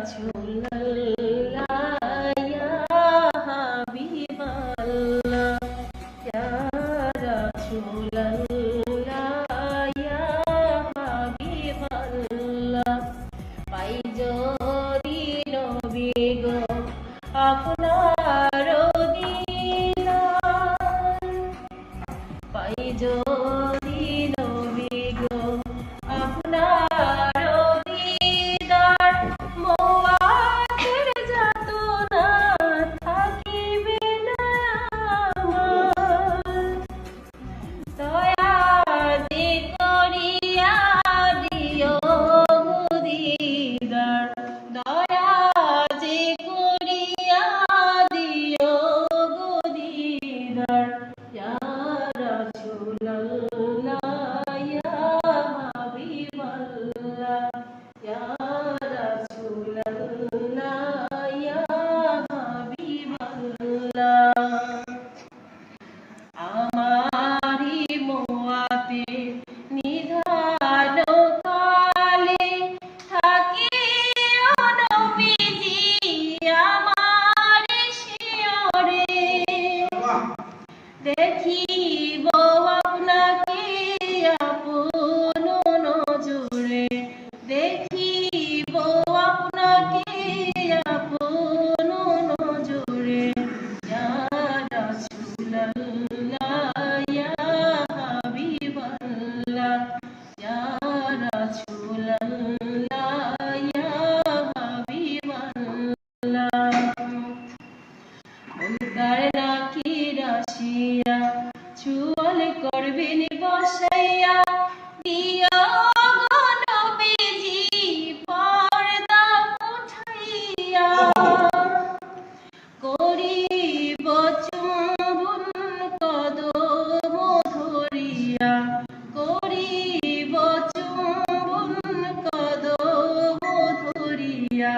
Rasulallah, ya Habiballah, ya Rasulallah, ya Habiballah, পাই যদি নবী গো আপনার দিদার, পাই যদি নবী গো আপনার দিদার, মওয়াতের যাতনা থাকিবে না আমার, দয়া যে করিয়া দিও গো দিদার, দয়া যে করিয়া দিও গো দিদার, ইয়া রাসূলুল্লাহ, ইয়া হাবিবাল্লাহ, ইয়া রাসূলুল্লাহ, ইয়া হাবিবাল্লাহ। আমারি মোয়াতে নিধান কালে থাকিও নবীজি আমার শিয়রে, দেখিব আপনাকে আপন নজরে, দেখিব আপনাকে আপন নজরে, ইয়া রাসূলুল্লাহ, ইয়া হাবিবাল্লাহ, ইয়া রাসূলুল্লাহ, ইয়া হাবিবাল্লাহ। মুনকার নাকির আসিয়া চুয়াল করবেন বসাইয়া, দিও গো নবীজি পর্দা উঠাইয়া, করিব চুম্বন কদম ধরিয়া, করিব চুম্বন কদম ধরিয়া,